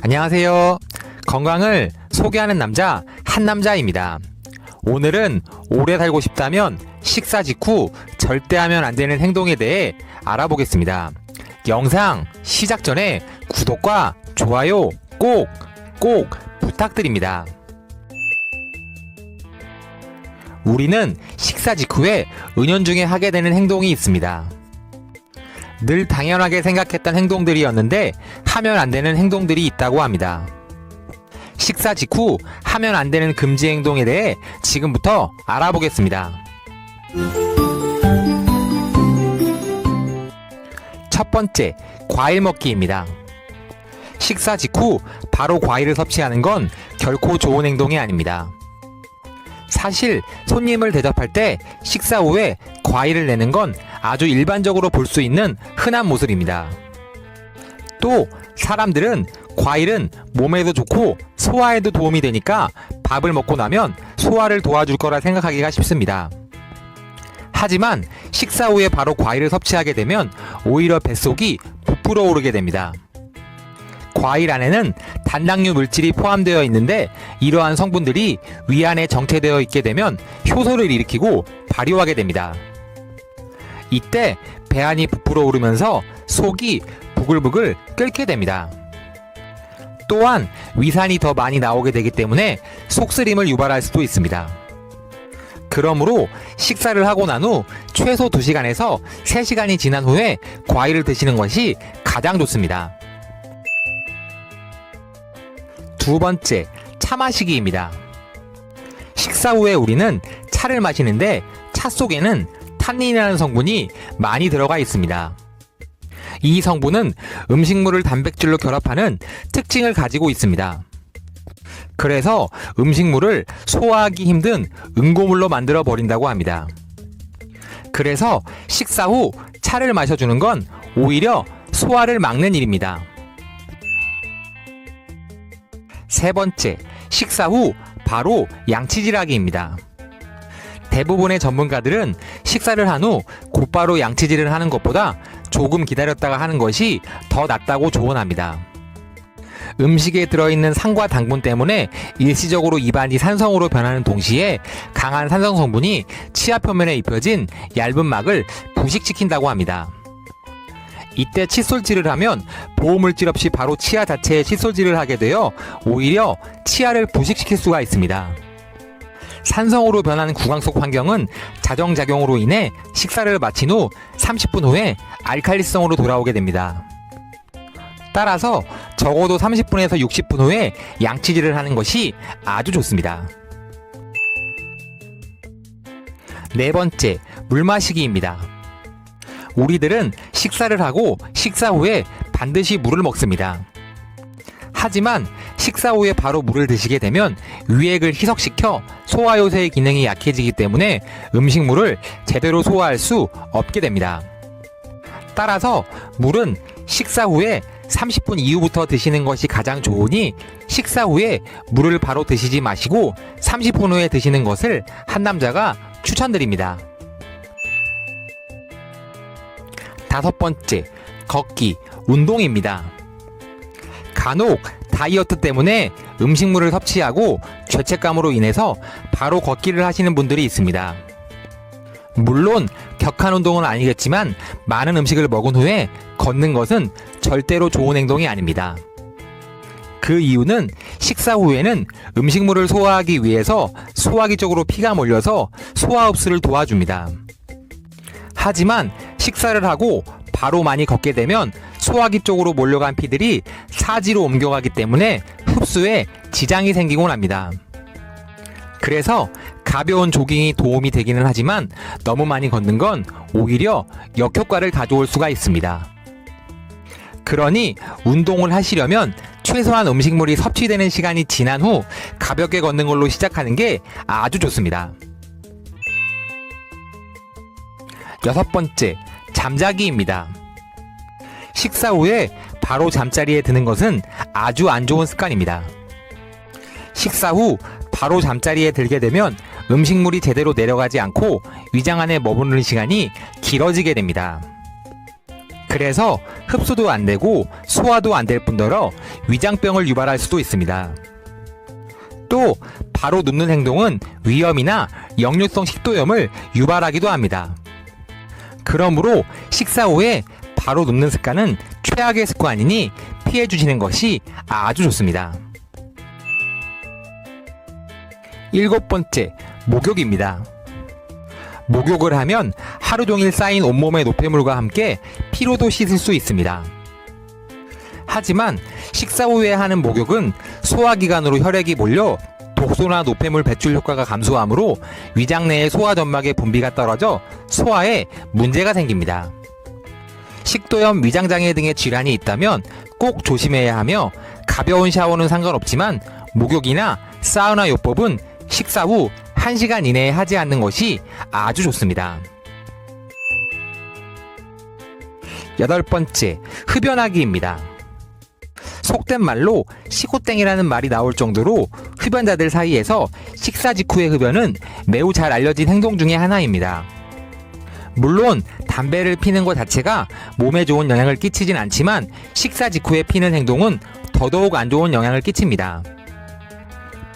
안녕하세요. 건강을 소개하는 남자 한남자입니다. 오늘은 오래 살고 싶다면 식사 직후 절대 하면 안 되는 행동에 대해 알아보겠습니다. 영상 시작 전에 구독과 좋아요 꼭 부탁드립니다. 우리는 식사 직후에 은연중에 하게 되는 행동이 있습니다. 늘 당연하게 생각했던 행동들이었는데 하면 안 되는 행동들이 있다고 합니다. 식사 직후 하면 안 되는 금지 행동에 대해 지금부터 알아보겠습니다. 첫 번째, 과일 먹기입니다. 식사 직후 바로 과일을 섭취하는 건 결코 좋은 행동이 아닙니다. 사실 손님을 대접할 때 식사 후에 과일을 내는 건 아주 일반적으로 볼 수 있는 흔한 모습입니다. 또 사람들은 과일은 몸에도 좋고 소화에도 도움이 되니까 밥을 먹고 나면 소화를 도와줄 거라 생각하기가 쉽습니다. 하지만 식사 후에 바로 과일을 섭취하게 되면 오히려 뱃속이 부풀어 오르게 됩니다. 과일 안에는 단당류 물질이 포함되어 있는데 이러한 성분들이 위 안에 정체되어 있게 되면 효소를 일으키고 발효하게 됩니다. 이때 배안이 부풀어 오르면서 속이 부글부글 끓게 됩니다. 또한 위산이 더 많이 나오게 되기 때문에 속쓰림을 유발할 수도 있습니다. 그러므로 식사를 하고 난 후 최소 2시간에서 3시간이 지난 후에 과일을 드시는 것이 가장 좋습니다. 두 번째, 차 마시기입니다. 식사 후에 우리는 차를 마시는데 차 속에는 탄닌이라는 성분이 많이 들어가 있습니다. 이 성분은 음식물을 단백질로 결합하는 특징을 가지고 있습니다. 그래서 음식물을 소화하기 힘든 응고물로 만들어 버린다고 합니다. 그래서 식사 후 차를 마셔주는 건 오히려 소화를 막는 일입니다. 세 번째, 식사 후 바로 양치질하기입니다. 대부분의 전문가들은 식사를 한 후 곧바로 양치질을 하는 것보다 조금 기다렸다가 하는 것이 더 낫다고 조언합니다. 음식에 들어있는 산과 당분 때문에 일시적으로 입안이 산성으로 변하는 동시에 강한 산성 성분이 치아 표면에 입혀진 얇은 막을 부식시킨다고 합니다. 이때 칫솔질을 하면 보호물질 없이 바로 치아 자체에 칫솔질을 하게 되어 오히려 치아를 부식시킬 수가 있습니다. 산성으로 변하는 구강 속 환경은 자정작용으로 인해 식사를 마친 후 30분 후에 알칼리성으로 돌아오게 됩니다. 따라서 적어도 30분에서 60분 후에 양치질을 하는 것이 아주 좋습니다. 네 번째, 물 마시기입니다. 우리들은 식사를 하고 식사 후에 반드시 물을 먹습니다. 하지만 식사 후에 바로 물을 드시게 되면 위액을 희석시켜 소화요새의 기능이 약해지기 때문에 음식물을 제대로 소화할 수 없게 됩니다. 따라서 물은 식사 후에 30분 이후부터 드시는 것이 가장 좋으니 식사 후에 물을 바로 드시지 마시고 30분 후에 드시는 것을 한남자가 추천드립니다. 다섯 번째, 걷기, 운동입니다. 간혹 다이어트 때문에 음식물을 섭취하고 죄책감으로 인해서 바로 걷기를 하시는 분들이 있습니다. 물론 격한 운동은 아니겠지만 많은 음식을 먹은 후에 걷는 것은 절대로 좋은 행동이 아닙니다. 그 이유는 식사 후에는 음식물을 소화하기 위해서 소화기 쪽으로 피가 몰려서 소화 흡수를 도와줍니다. 하지만 식사를 하고 바로 많이 걷게 되면 소화기 쪽으로 몰려간 피들이 사지로 옮겨가기 때문에 흡수에 지장이 생기곤 합니다. 그래서 가벼운 조깅이 도움이 되기는 하지만 너무 많이 걷는 건 오히려 역효과를 가져올 수가 있습니다. 그러니 운동을 하시려면 최소한 음식물이 섭취되는 시간이 지난 후 가볍게 걷는 걸로 시작하는 게 아주 좋습니다. 여섯 번째, 잠자기입니다. 식사 후에 바로 잠자리에 드는 것은 아주 안 좋은 습관입니다. 식사 후 바로 잠자리에 들게 되면 음식물이 제대로 내려가지 않고 위장 안에 머무르는 시간이 길어지게 됩니다. 그래서 흡수도 안 되고 소화도 안 될 뿐더러 위장병을 유발할 수도 있습니다. 또 바로 눕는 행동은 위염이나 역류성 식도염을 유발하기도 합니다. 그러므로 식사 후에 바로 눕는 습관은 최악의 습관이니 피해 주시는 것이 아주 좋습니다. 7번째, 목욕입니다. 목욕을 하면 하루 종일 쌓인 온몸의 노폐물과 함께 피로도 씻을 수 있습니다. 하지만 식사 후에 하는 목욕은 소화기관으로 혈액이 몰려 독소나 노폐물 배출 효과가 감소하므로 위장 내의 소화점막의 분비가 떨어져 소화에 문제가 생깁니다. 식도염, 위장장애 등의 질환이 있다면 꼭 조심해야 하며 가벼운 샤워는 상관없지만 목욕이나 사우나 요법은 식사 후 1시간 이내에 하지 않는 것이 아주 좋습니다. 8번째, 흡연하기입니다. 속된 말로 시고땡이라는 말이 나올 정도로 흡연자들 사이에서 식사 직후의 흡연은 매우 잘 알려진 행동 중에 하나입니다. 물론 담배를 피는 것 자체가 몸에 좋은 영향을 끼치진 않지만 식사 직후에 피는 행동은 더더욱 안 좋은 영향을 끼칩니다.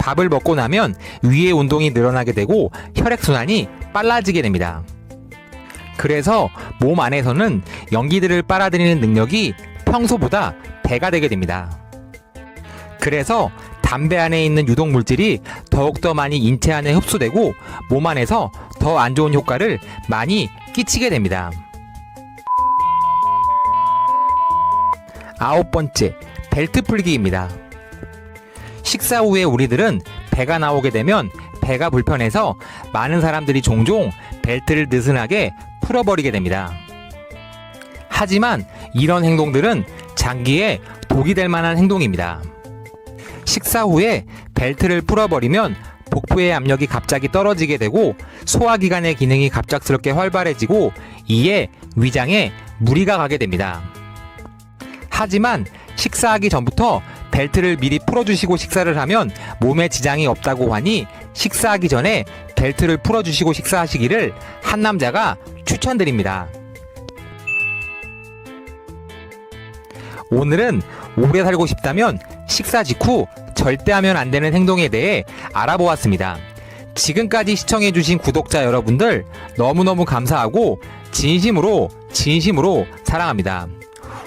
밥을 먹고 나면 위의 운동이 늘어나게 되고 혈액순환이 빨라지게 됩니다. 그래서 몸 안에서는 연기들을 빨아들이는 능력이 평소보다 배가 되게 됩니다. 그래서 담배 안에 있는 유독물질이 더욱더 많이 인체 안에 흡수되고 몸 안에서 더 안 좋은 효과를 많이 끼치게 됩니다. 9번째, 벨트 풀기입니다. 식사 후에 우리들은 배가 나오게 되면 배가 불편해서 많은 사람들이 종종 벨트를 느슨하게 풀어버리게 됩니다. 하지만 이런 행동들은 장기에 독이 될 만한 행동입니다. 식사 후에 벨트를 풀어버리면 복부의 압력이 갑자기 떨어지게 되고 소화기관의 기능이 갑작스럽게 활발해지고 이에 위장에 무리가 가게 됩니다. 하지만 식사하기 전부터 벨트를 미리 풀어주시고 식사를 하면 몸에 지장이 없다고 하니 식사하기 전에 벨트를 풀어주시고 식사하시기를 한 남자가 추천드립니다. 오늘은 오래 살고 싶다면 식사 직후 절대 하면 안 되는 행동에 대해 알아보았습니다. 지금까지 시청해주신 구독자 여러분들 너무너무 감사하고 진심으로 사랑합니다.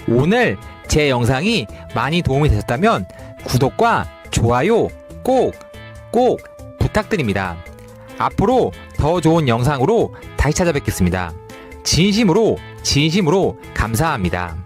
오늘 제 영상이 많이 도움이 되셨다면 구독과 좋아요 꼭 부탁드립니다. 앞으로 더 좋은 영상으로 다시 찾아뵙겠습니다. 진심으로 감사합니다.